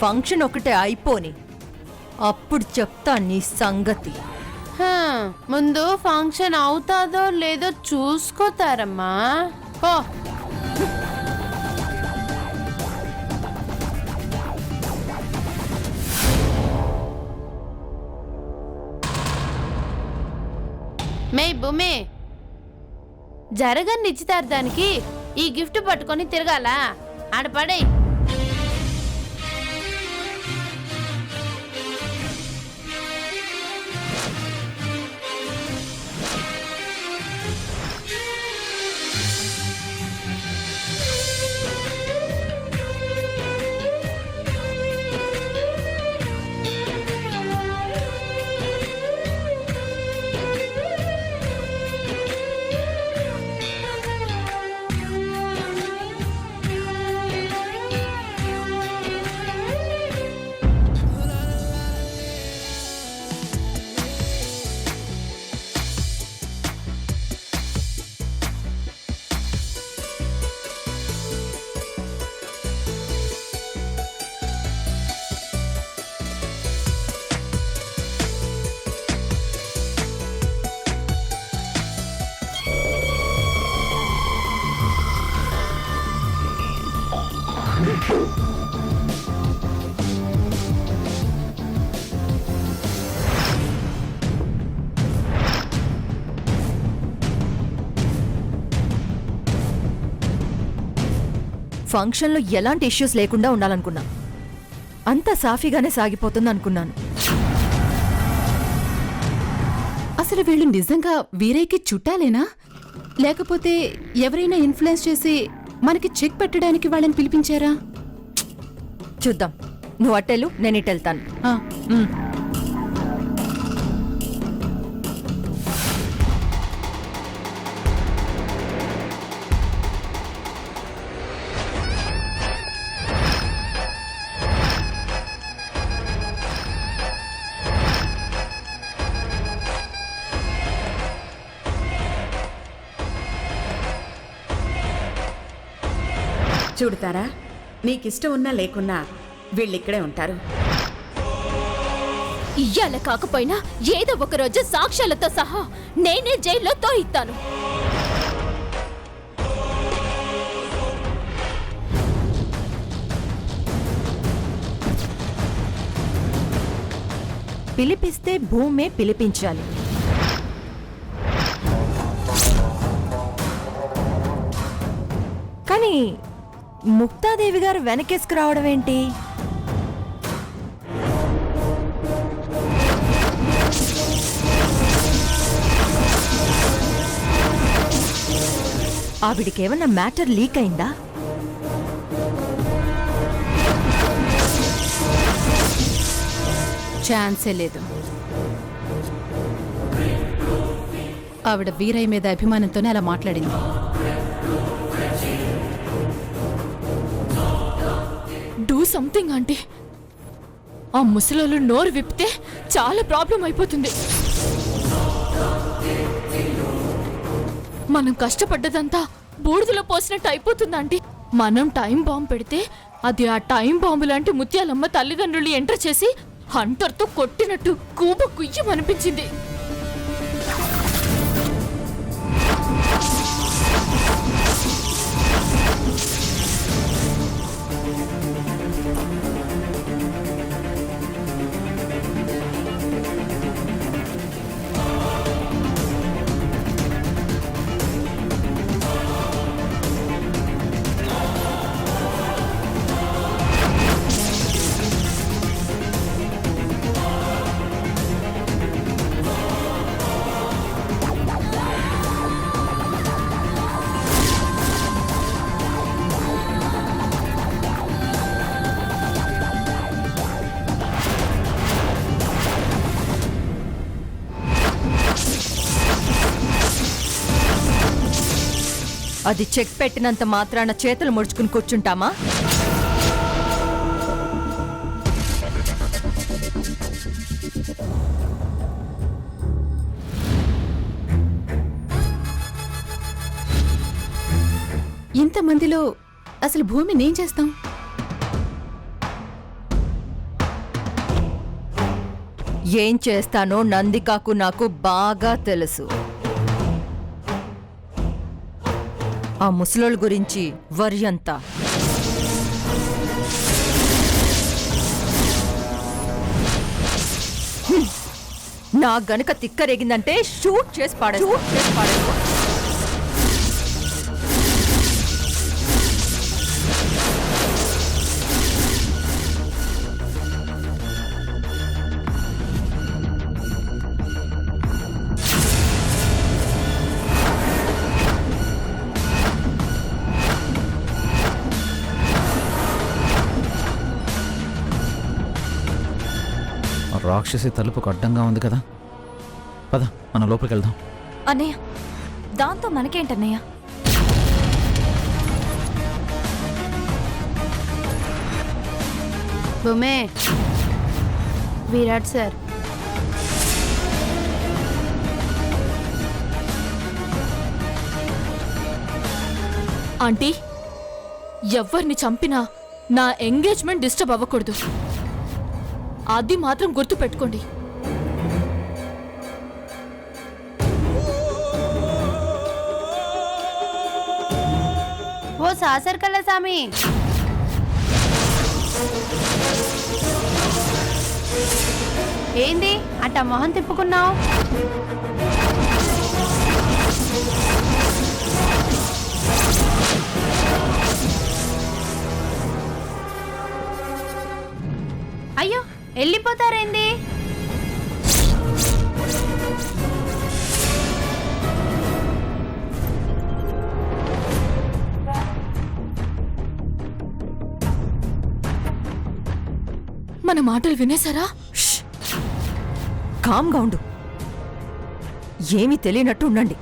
Function ఒకటే అయిపోని, అప్పుడు చెప్తా నీ సంగతి. ముందు ఫంక్షన్ అవుతాదో లేదో చూసుకోతారమ్మా. ఓ మే భూమి, జరగని నిశ్చితార్థానికి ఈ గిఫ్ట్ పట్టుకొని తిరగాల? ఆడపడే. ఫంక్షన్లో ఎలాంటి ఇష్యూస్ లేకుండా ఉండాలనుకున్నా. అంతా సాఫీగానే సాగిపోతుంది అనుకున్నాను. అసలు వీళ్ళు నిజంగా వీరేకి చుట్టాలేనా, లేకపోతే ఎవరైనా ఇన్ఫ్లుయెన్స్ చేసి మనకి చెక్ పెట్టడానికి వాళ్ళని పిలిపించారా? చూద్దాం. నువ్వు అట్టెలు, నేను ఇటు వెళ్తాను. చూడతారా, నీకిష్టం ఉన్నా లేకున్నా వీళ్ళిక్కడే ఉంటారు. ఇయ్యాల కాకపోయినా ఏదో ఒక రోజు సాక్ష్యాలతో సహా నేనే జైల్లో తోయిస్తాను. పిలిపిస్తే భూమే పిలిపించాలి. కానీ ముక్తాదేవి గారు వెనకేసుకు రావడం ఏంటి? ఆవిడికేమన్నా మ్యాటర్ లీక్ అయిందా? ఛాన్సే లేదు. ఆవిడ వీరయ్య మీద అభిమానంతోనే అలా మాట్లాడింది. డూ సంథింగ్ అంటే ఆ ముసలోళ్ళు నోరు విప్పితే చాలా ప్రాబ్లం అయిపోతుంది. మనం కష్టపడ్డదంతా బూడిదలో పోసినట్టు అయిపోతుందండి. మనం టైం బాంబు పెడితే అది ఆ టైం బాంబు లాంటి ముత్యాలమ్మ తల్లిదండ్రులు ఎంటర్ చేసి హంటర్తో కొట్టినట్టు కూబ కుయ్యమనిపించింది. అది చెక్ పెట్టినంత మాత్రాన చేతులు ముడుచుకుని కూర్చుంటామా? ఇంతమందిలో అసలు భూమి నేం చేస్తాం? ఏం చేస్తానో నందికాకు నాకు బాగా తెలుసు. ఆ ముసలోళ్ళ గురించి వరి అంతా. నా గనక తిక్కరేగిందంటే షూట్ చేసి పాడేస్తా. రాక్షసి తలుపుకు అడ్డంగా ఉంది కదా, పద మనం లోపలికి వెళ్దాం. అన్నయ్య, దాంతో మనకేంటన్నయ్య? బొమ్మే విరాట్ సార్. ఆంటీ, ఎవరిని చంపినా నా ఎంగేజ్మెంట్ డిస్టర్బ్ అవ్వకూడదు. అది మాత్రం గుర్తు పెట్టుకోండి. ఓ సాసర్ కల్లా సామి, ఏంది అట్ట మొహం తిప్పుకున్నావు? అయ్యో, వెళ్ళిపోతారేంది? మన మాటలు వినేశారా? కామ్గా ఉండు. ఏమీ తెలియనట్టు ఉండండి.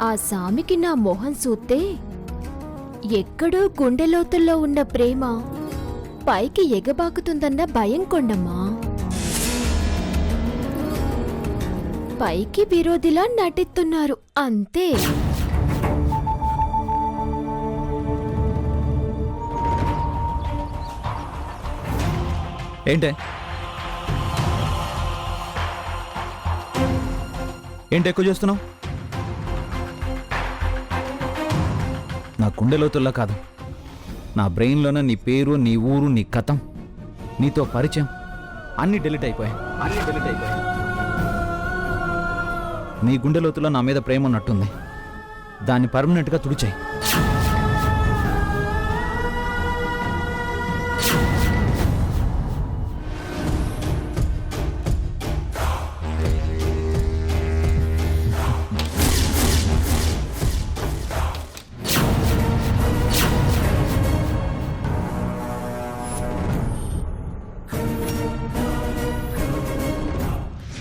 ఆ సామికి నా మొహం చూస్తే ఎక్కడో గుండెలోతుల్లో ఉన్న ప్రేమ పైకి ఎగబాకుతుందన్న భయం కొండమ్మా. పైకి విరోధిలా నటిస్తున్నారు అంతే. ఏంటే ఎక్కువ చేస్తున్నావు? నా గుండెలోతుల్లా కాదు, నా బ్రెయిన్లోనే నీ పేరు, నీ ఊరు, నీ కథం, నీతో పరిచయం అన్నీ డిలీట్ అయిపోయాయి. నీ గుండెలోతుల్లో నా మీద ప్రేమ ఉన్నట్టుంది. దాన్ని పర్మనెంట్గా తుడిచాయి.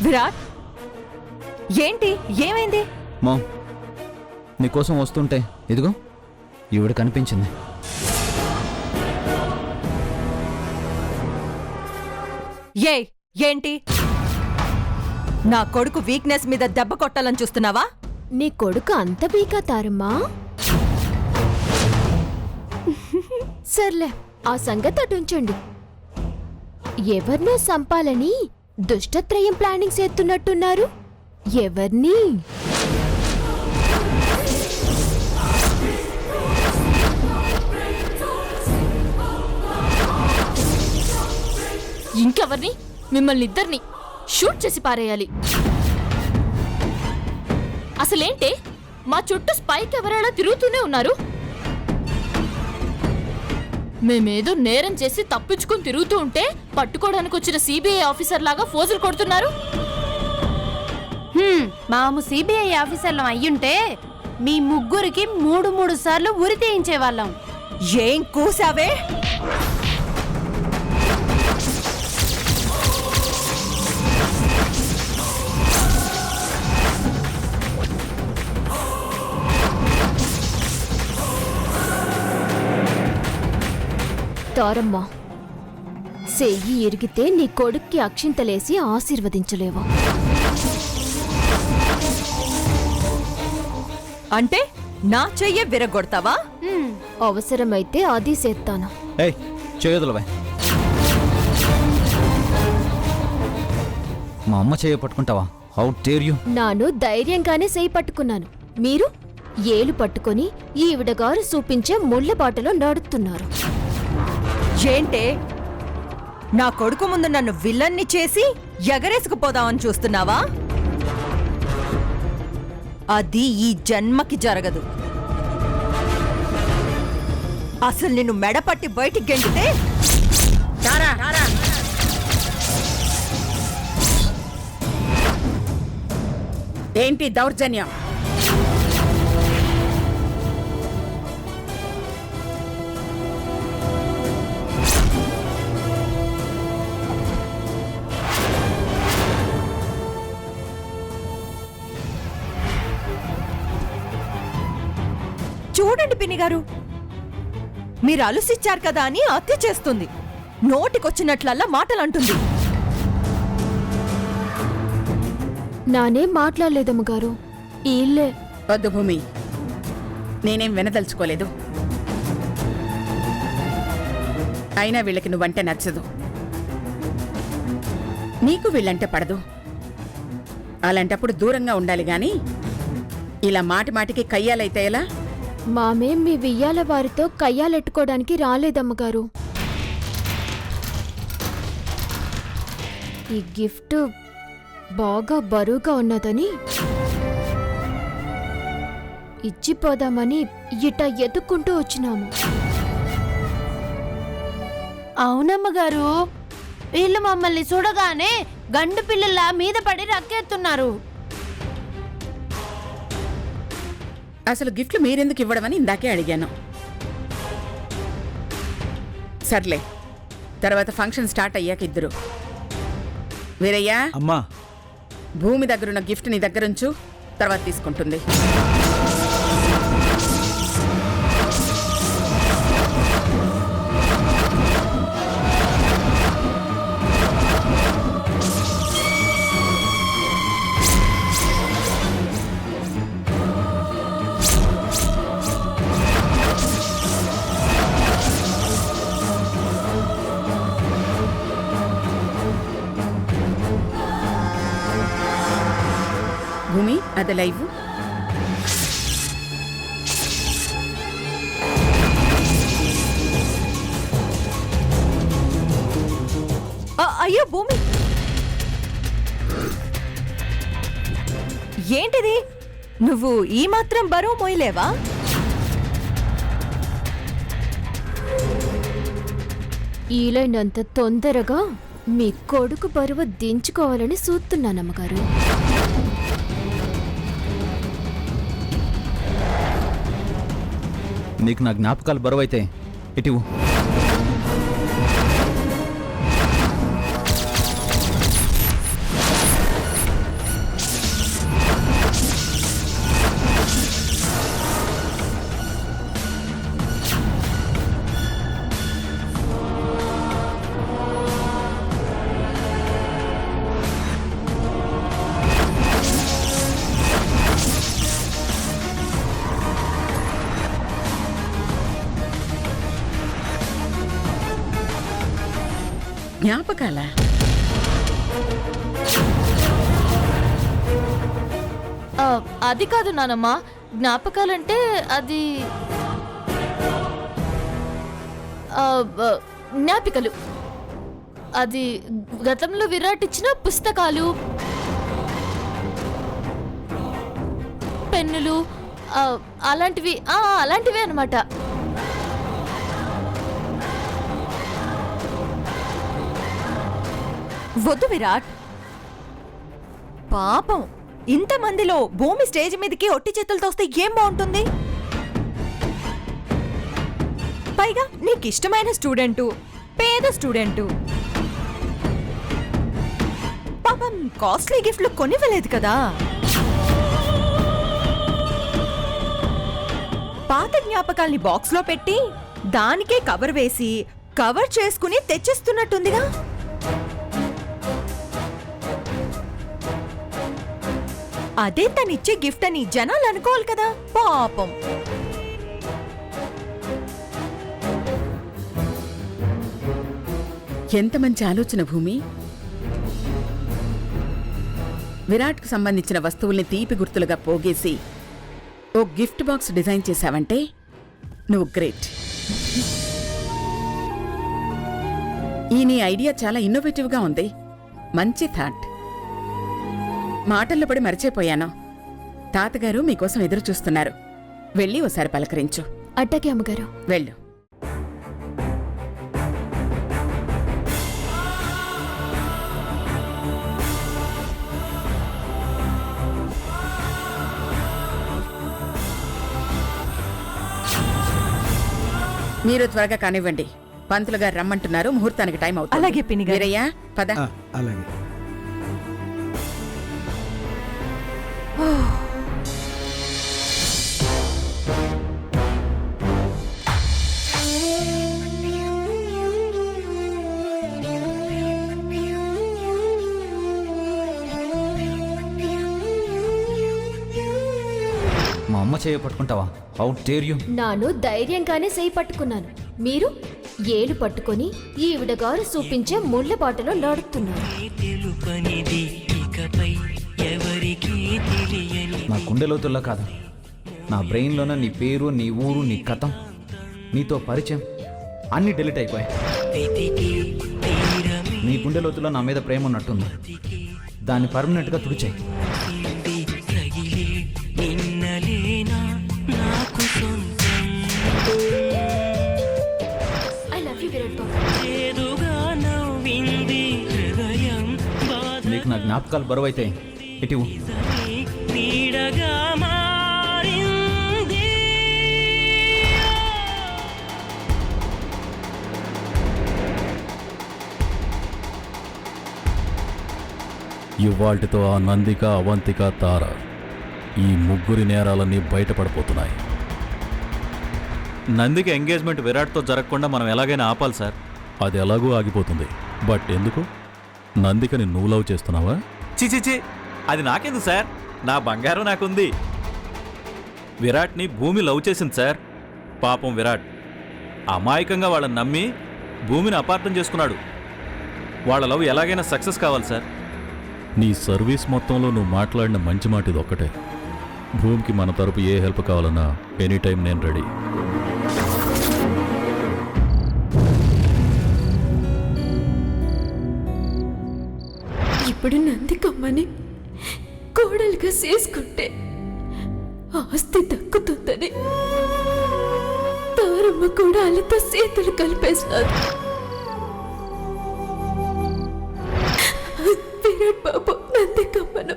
విరాట్, ఏంటి? ఏమైంది? మా నీకోసం వస్తుంటే ఇదిగో ఈవిడ కనిపించింది. ఏంటి? నా కొడుకు వీక్నెస్ మీద దెబ్బ కొట్టాలని చూస్తున్నావా? నీ కొడుకు అంత బీకా తారమ్మా? సర్లే, ఆ సంగతి అటుంచండి. ఎవరినో సంపాలని దుష్టత్రయం ప్లానింగ్ చేస్తున్నట్టున్నారు. ఎవర్ని? ఇంకెవర్ని? మిమ్మల్ని ఇద్దరిని షూట్ చేసి పారేయాలి. అసలేంటే మా చుట్టూ స్పైక్ ఎవరైనా తిరుగుతూనే ఉన్నారు. మేమేదో నేరం చేసి తప్పించుకుని తిరుగుతూ ఉంటే పట్టుకోవడానికి వచ్చిన సిబిఐ ఆఫీసర్ లాగా ఫోజులు కొడుతున్నారు. మాము సిబిఐ ఆఫీసర్లం అయ్యుంటే మీ ముగ్గురికి 3 సార్లు ఉరి తీయించేవాళ్ళం. ఏం కూసావే? తారమ్మా, చెయ్యి ఇరిగితే నీ కొడుక్కి అక్షింతలేసి ఆశీర్వదించలేవా? అంటే నా చెయ్యే విరగొడతావా? అవసరమైతే అది చేస్తాను. ఏయ్ చేయదులవే. మా అమ్మ చేయ పట్టుకుంటావా? How dare you! నాను ధైర్యంగానే చేయి పట్టుకున్నాను. మీరు ఏలు పట్టుకొని ఈవిడగారు చూపించే ముళ్ళ బాటలో నడుస్తున్నారు. ఏంటే నా కొడుకు ముందు నన్ను విలన్ని చేసి ఎగరేసుకుపోదామని చూస్తున్నావా? అది ఈ జన్మకి జరగదు. అసలు నిన్ను మెడపట్టి బయటికి గెంటితే తారా ఏంటి దౌర్జన్యం? చూడండి పిన్ని గారు, మీరు అలుసిచ్చారు కదా అని హత్య చేస్తుంది. నోటికొచ్చినట్లల్లా మాటలు అంటుంది. నానేం మాట్లాడలేదమ్మగారు. ఈళ్ళే వద్దు భూమి, నేనేం వినదలుచుకోలేదు. అయినా వీళ్ళకి నువ్వంటే నచ్చదు, నీకు వీళ్ళంటే పడదు. అలాంటప్పుడు దూరంగా ఉండాలి గాని ఇలా మాటి మాటికి కయ్యాలైతే ఎలా? మామేం మీ వియ్యాల వారితో కయ్యాలెట్టుకోవడానికి రాలేదమ్మగారు. ఈ గిఫ్ట్ బాగా బరువుగా ఉన్నదని ఇచ్చిపోదామని ఇట ఎత్తుక్కుంటూ వచ్చినాము. అవునమ్మగారు, వీళ్ళు మమ్మల్ని చూడగానే గండు పిల్లల మీద పడి రక్కెత్తున్నారు. అసలు గిఫ్ట్లు మీరెందుకు ఇవ్వడమని ఇందాకే అడిగాను. సర్లే, తర్వాత ఫంక్షన్ స్టార్ట్ అయ్యాక ఇద్దరు. వీరయ్యా, అమ్మా, భూమి దగ్గరున్న గిఫ్ట్ నీ దగ్గరుంచు, తర్వాత తీసుకుంటుంది. భూమి, అది లైవ్. అయ్యో భూమి, ఏంటిది? నువ్వు ఈ మాత్రం బరువు మోయలేవా? ఈలైనంత తొందరగా మీ కొడుకు బరువు దించుకోవాలని చూస్తున్నానమ్మగారు. నీకు నా జ్ఞాపకాలు బరువైతే ఇటివు. జ్ఞాపకాల అది కాదు నానమ్మ, జ్ఞాపకాలంటే అది జ్ఞాపికలు. అది గతంలో విరాట్ ఇచ్చిన పుస్తకాలు, పెన్నులు, అలాంటివి అలాంటివే అన్నమాట. వద్దు విరాట్, పాపం ఇంతమందిలో భూమి స్టేజ్ మీదకి ఒట్టి చేతులతో వస్తే ఏం బాగుంటుంది? పైగా నీకిష్టమైన స్టూడెంటు, పేద స్టూడెంటు. పాపం కాస్ట్లీ గిఫ్ట్లు కొనివ్వలేదు కదా. పాత జ్ఞాపకాల్ని బాక్స్లో పెట్టి దానికే కవర్ వేసి కవర్ చేసుకుని తెచ్చిస్తున్నట్టుందిగా. అదే తనిచ్చే గిఫ్ట్ అని జనాలు అనుకోవాలి కదా. పాపం. ఎంత మంచి ఆలోచన భూమి. విరాట్కు సంబంధించిన వస్తువుల్ని తీపి గుర్తులుగా పోగేసి ఓ గిఫ్ట్ బాక్స్ డిజైన్ చేశావంటే నువ్వు గ్రేట్. ఈ నీ ఐడియా చాలా ఇన్నోవేటివ్గా ఉంది. మంచి థాట్. మాటల్లో పడి మర్చిపోయాను. తాతగారు మీకోసం ఎదురు చూస్తున్నారు. వెళ్ళి ఓసారి పలకరించు. అట్టకే అమ్మగారు. వెళ్ళు. మీరు త్వరగా కానివ్వండి. పంతులు గారు రమ్మంటున్నారు. ముహూర్తానికి టైం అవుతుంది. అలాగే పిన్ని గారు. వీరయ్య, పద. అలాగే. మా అమ్మ చేయ పట్టుకుంటావా? How dare you! నాను ధైర్యంగానే చేయి పట్టుకున్నాను. మీరు ఏలు పట్టుకొని ఈవిడ గారు చూపించే ముళ్ళ బాటలో నడుస్తున్నారు. నా గుండె లోతుల్లో కాదు, నా బ్రెయిన్లోన నీ పేరు, నీ ఊరు, నీ కథం, నీతో పరిచయం అన్నీ డిలీట్ అయిపోయాయి. నీ గుండె లోతుల్లో నా మీద ప్రేమ ఉన్నట్టుంది. దాన్ని పర్మనెంట్గా తుడిచాయి. ఐ లవ్ యూ విరాట్ బాబు. నీకు నా జ్ఞాపకాలు బరువైతే ఇటు ఇవాళ్టితో ఆ నందిక, అవంతిక, తార ఈ ముగ్గురి నేరాలన్నీ బయటపడిపోతున్నాయి. నందికి ఎంగేజ్మెంట్ విరాట్తో జరగకుండా మనం ఎలాగైనా ఆపాలి సార్. అది ఎలాగూ ఆగిపోతుంది. బట్ ఎందుకు? నందికని నువ్వు లవ్ చేస్తున్నావా? చిచిచి, అది నాకెందుకు సార్? నా బంగారం నాకుంది. విరాట్ని భూమి లవ్ చేసింది సార్. పాపం విరాట్ అమాయకంగా వాళ్ళని నమ్మి భూమిని అపార్థం చేసుకున్నాడు. వాళ్ళ లవ్ ఎలాగైనా సక్సెస్ కావాలి సార్. నీ సర్వీస్ మొత్తంలో నువ్వు మాట్లాడిన మంచి మాట ఇది ఒక్కటే. భూమికి మన తరపు ఏ హెల్ప్ కావాలన్నా ఎనీ టైం నేను రెడీ. ఇప్పుడు నందికమ్మని కోడలుగా చేసుకుంటే ఆస్తి దక్కుతుందని తారమ్మ కూడా వాళ్ళతో చేతులు కలిపేస్తారు. విరాట్ బాబు నందికమ్మను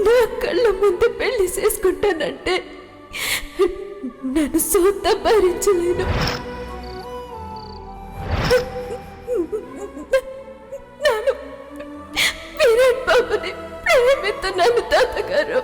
నా కళ్ళ ముందు పెళ్లి చేసుకుంటానంటే నన్ను సొంత భరించలేను. నేను విరాట్ బాబుని ప్రేమిస్తున్నాను తాతగారు.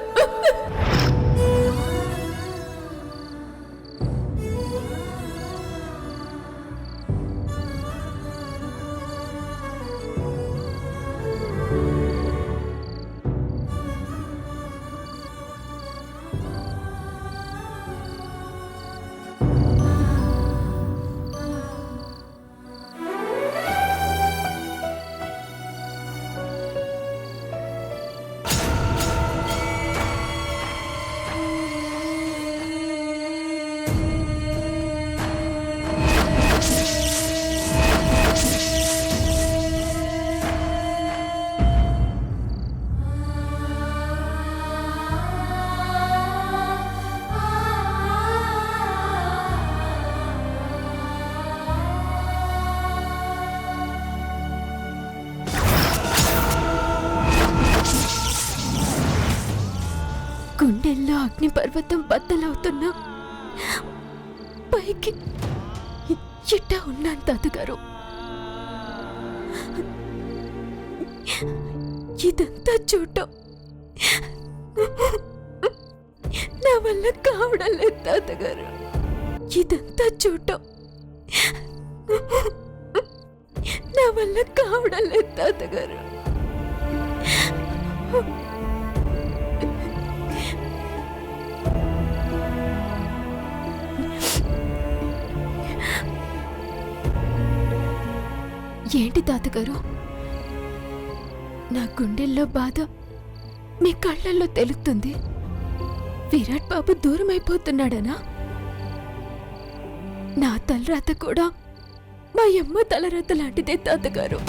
గుండెల్లో అగ్నిపర్వతం బద్దలవుతున్నా పైకి ఇట్టా ఉన్నాను తాతగారు. ఇదంతా చూడటం నా వల్ల కావడం లేదు తాతగారు. ఇదంతా చూడటం నా వల్ల కావడం లేదు తాతగారు. ఏంటి తాతగారు? నా గుండెల్లో బాధ మీ కళ్ళల్లో తెలుస్తుంది. విరాట్ బాబు దూరం అయిపోతున్నాడనా? నా తలరాత కూడా మా అమ్మ తలరాత లాంటిదే తాతగారు.